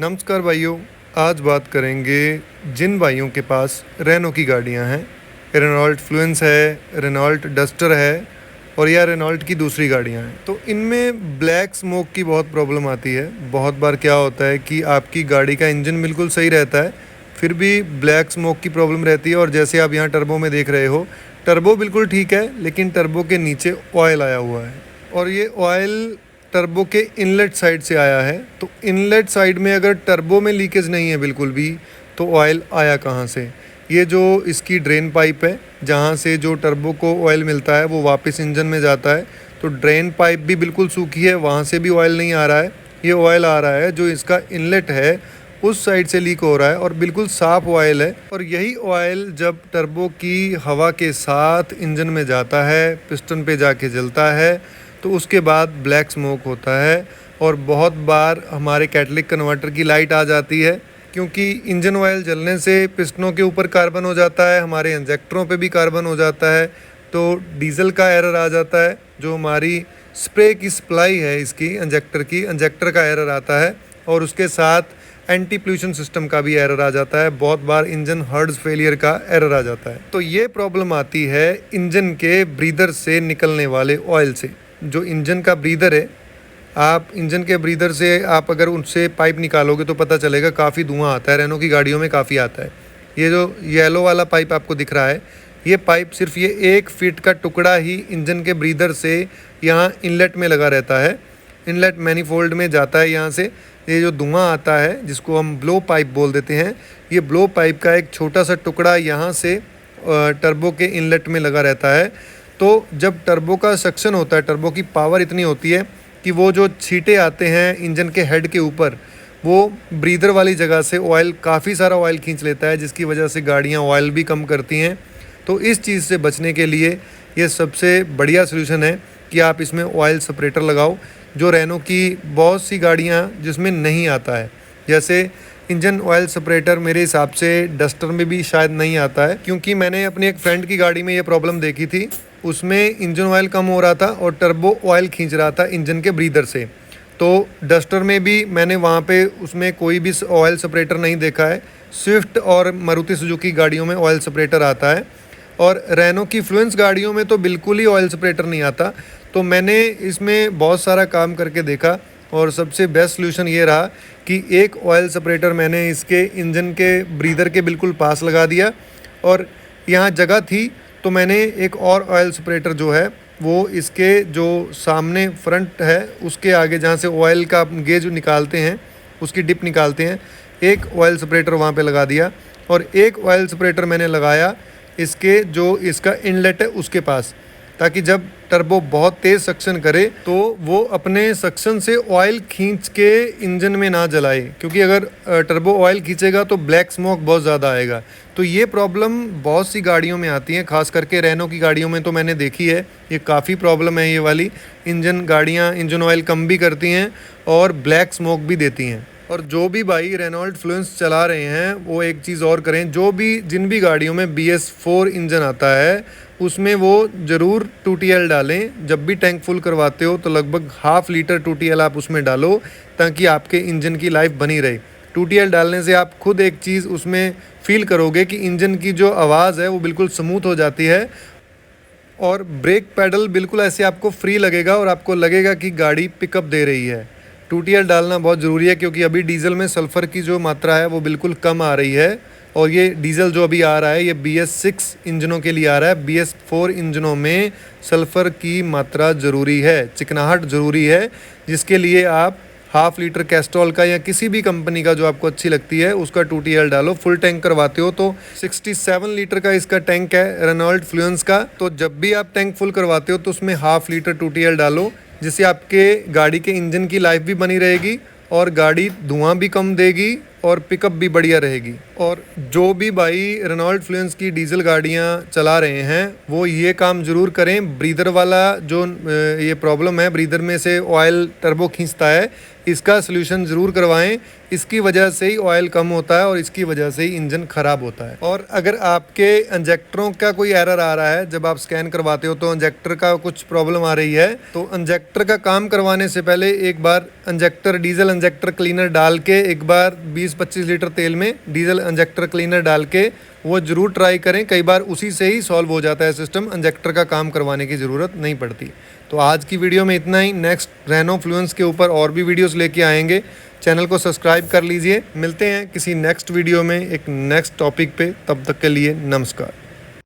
नमस्कार भाइयों। आज बात करेंगे जिन भाइयों के पास रेनो की गाड़ियां हैं, रेनॉल्ट फ्लुएंस है, रेनॉल्ट डस्टर है और या रेनॉल्ट की दूसरी गाड़ियां हैं, तो इनमें ब्लैक स्मोक की बहुत प्रॉब्लम आती है। बहुत बार क्या होता है कि आपकी गाड़ी का इंजन बिल्कुल सही रहता है, फिर भी ब्लैक स्मोक की प्रॉब्लम रहती है। और जैसे आप यहाँ टर्बो में देख रहे हो, टर्बो बिल्कुल ठीक है, लेकिन टर्बो के नीचे ऑयल आया हुआ है और ये ऑयल टर्बो के इनलेट साइड से आया है। तो इनलेट साइड में अगर टर्बो में लीकेज नहीं है बिल्कुल भी, तो ऑयल आया कहाँ से? ये जो इसकी ड्रेन पाइप है, जहाँ से जो टर्बो को ऑयल मिलता है वो वापस इंजन में जाता है, तो ड्रेन पाइप भी बिल्कुल सूखी है, वहाँ से भी ऑयल नहीं आ रहा है। ये ऑयल आ रहा है जो इसका इनलेट है उस साइड से लीक हो रहा है और बिल्कुल साफ ऑयल है। और यही ऑयल जब टर्बो की हवा के साथ इंजन में जाता है, पिस्टन पे जाके जलता है, तो उसके बाद ब्लैक स्मोक होता है। और बहुत बार हमारे कैटलिक कन्वर्टर की लाइट आ जाती है, क्योंकि इंजन ऑयल जलने से पिस्टनों के ऊपर कार्बन हो जाता है, हमारे इंजेक्टरों पे भी कार्बन हो जाता है, तो डीजल का एरर आ जाता है। जो हमारी स्प्रे की सप्लाई है इसकी इंजेक्टर का एरर आता है, और उसके साथ एंटी पोल्यूशन सिस्टम का भी एरर आ जाता है। बहुत बार इंजन हर्ड्स फेलियर का एरर आ जाता है। तो ये प्रॉब्लम आती है इंजन के ब्रीदर से निकलने वाले ऑयल से। जो इंजन का ब्रीदर है, आप इंजन के ब्रीदर से आप अगर उनसे पाइप निकालोगे तो पता चलेगा काफ़ी धुआं आता है। रेनो की गाड़ियों में काफ़ी आता है। ये जो येलो वाला पाइप आपको दिख रहा है, ये पाइप सिर्फ ये 1 फीट का टुकड़ा ही इंजन के ब्रीदर से यहाँ इनलेट में लगा रहता है, इनलेट मैनीफोल्ड में जाता है। यहाँ से ये जो धुआं आता है, जिसको हम ब्लो पाइप बोल देते हैं, ये ब्लो पाइप का एक छोटा सा टुकड़ा यहाँ से टर्बो के इनलेट में लगा रहता है। तो जब टर्बो का सक्शन होता है, टर्बो की पावर इतनी होती है कि वो जो छींटे आते हैं इंजन के हेड के ऊपर, वो ब्रीदर वाली जगह से ऑयल, काफ़ी सारा ऑयल खींच लेता है, जिसकी वजह से गाड़ियाँ ऑयल भी कम करती हैं। तो इस चीज़ से बचने के लिए ये सबसे बढ़िया सलूशन है कि आप इसमें ऑयल सेपरेटर लगाओ, जो रेनो की बहुत सी गाड़ियाँ जिसमें नहीं आता है। जैसे इंजन ऑयल सेपरेटर मेरे हिसाब से डस्टर में भी शायद नहीं आता है, क्योंकि मैंने अपनी एक फ्रेंड की गाड़ी में ये प्रॉब्लम देखी थी। उसमें इंजन ऑयल कम हो रहा था और टर्बो ऑयल खींच रहा था इंजन के ब्रीदर से। तो डस्टर में भी मैंने वहाँ पे उसमें कोई भी ऑयल सेपरेटर नहीं देखा है। स्विफ्ट और मारुति सुजुकी गाड़ियों में ऑयल सेपरेटर आता है, और रेनो की फ्लुएंस गाड़ियों में तो बिल्कुल ही ऑयल सेपरेटर नहीं आता। तो मैंने इसमें बहुत सारा काम करके देखा, और सबसे बेस्ट सलूशन ये रहा कि एक ऑयल सेपरेटर मैंने इसके इंजन के ब्रीदर के बिल्कुल पास लगा दिया, और यहाँ जगह थी तो मैंने एक और ऑयल सेपरेटर जो है वो इसके जो सामने फ्रंट है उसके आगे, जहाँ से ऑयल का गेज निकालते हैं, उसकी डिप निकालते हैं, एक ऑयल सेपरेटर वहाँ पे लगा दिया। और एक ऑयल सेपरेटर मैंने लगाया इसके जो इसका इनलेट है उसके पास, ताकि जब टर्बो बहुत तेज़ सक्शन करे तो वो अपने सक्शन से ऑयल खींच के इंजन में ना जलाए, क्योंकि अगर टर्बो ऑयल खींचेगा तो ब्लैक स्मोक बहुत ज़्यादा आएगा। तो ये प्रॉब्लम बहुत सी गाड़ियों में आती है, खास करके रेनो की गाड़ियों में तो मैंने देखी है। ये काफ़ी प्रॉब्लम है ये वाली। इंजन ऑयल कम भी करती हैं और ब्लैक स्मोक भी देती हैं। और जो भी भाई रेनॉल्ट फ्लुएंस चला रहे हैं वो एक चीज़ और करें, जिन भी गाड़ियों में BS4 इंजन आता है उसमें वो ज़रूर 2TL डालें। जब भी टैंक फुल करवाते हो तो लगभग ½ लीटर 2TL आप उसमें डालो, ताकि आपके इंजन की लाइफ बनी रहे। 2TL डालने से आप खुद एक चीज़ उसमें फील करोगे कि इंजन की जो आवाज़ है वो बिल्कुल स्मूथ हो जाती है, और ब्रेक पैडल बिल्कुल ऐसे आपको फ्री लगेगा और आपको लगेगा कि गाड़ी पिकअप दे रही है। 2TL डालना बहुत ज़रूरी है, क्योंकि अभी डीजल में सल्फ़र की जो मात्रा है वो बिल्कुल कम आ रही है, और ये डीजल जो अभी आ रहा है ये BS6 इंजनों के लिए आ रहा है। BS4 इंजनों में सल्फ़र की मात्रा ज़रूरी है, चिकनाहट ज़रूरी है, जिसके लिए आप ½ लीटर कैस्ट्रॉल का या किसी भी कंपनी का जो आपको अच्छी लगती है उसका 2TL डालो। फुल टैंक करवाते हो तो 67 लीटर का इसका टैंक है रेनॉल्ट फ्लुएंस का। तो जब भी आप टैंक फुल करवाते हो तो उसमें ½ लीटर 2TL डालो, जिससे आपके गाड़ी के इंजन की लाइफ भी बनी रहेगी और गाड़ी धुआं भी कम देगी और पिकअप भी बढ़िया रहेगी। और जो भी भाई रेनॉल्ट फ्लुएंस की डीजल गाड़ियां चला रहे हैं वो ये काम ज़रूर करें। ब्रीदर वाला जो ये प्रॉब्लम है, ब्रीदर में से ऑयल टर्बो खींचता है, इसका सलूशन ज़रूर करवाएं। इसकी वजह से ही ऑयल कम होता है और इसकी वजह से ही इंजन ख़राब होता है। और अगर आपके इंजेक्टरों का कोई एरर आ रहा है, जब आप स्कैन करवाते हो तो इंजेक्टर का कुछ प्रॉब्लम आ रही है, तो इंजेक्टर का काम करवाने से पहले एक बार इंजेक्टर डीजल इंजेक्टर क्लीनर डाल के, एक बार 20-25 लीटर तेल में डीजल इंजेक्टर क्लीनर डाल के वो ज़रूर ट्राई करें। कई बार उसी से ही सॉल्व हो जाता है सिस्टम, इंजेक्टर का काम करवाने की ज़रूरत नहीं पड़ती। तो आज की वीडियो में इतना ही। नेक्स्ट रेनो फ्लुएंस के ऊपर और भी वीडियोस लेके आएंगे। चैनल को सब्सक्राइब कर लीजिए। मिलते हैं किसी नेक्स्ट वीडियो में एक नेक्स्ट टॉपिक पे। तब तक के लिए नमस्कार।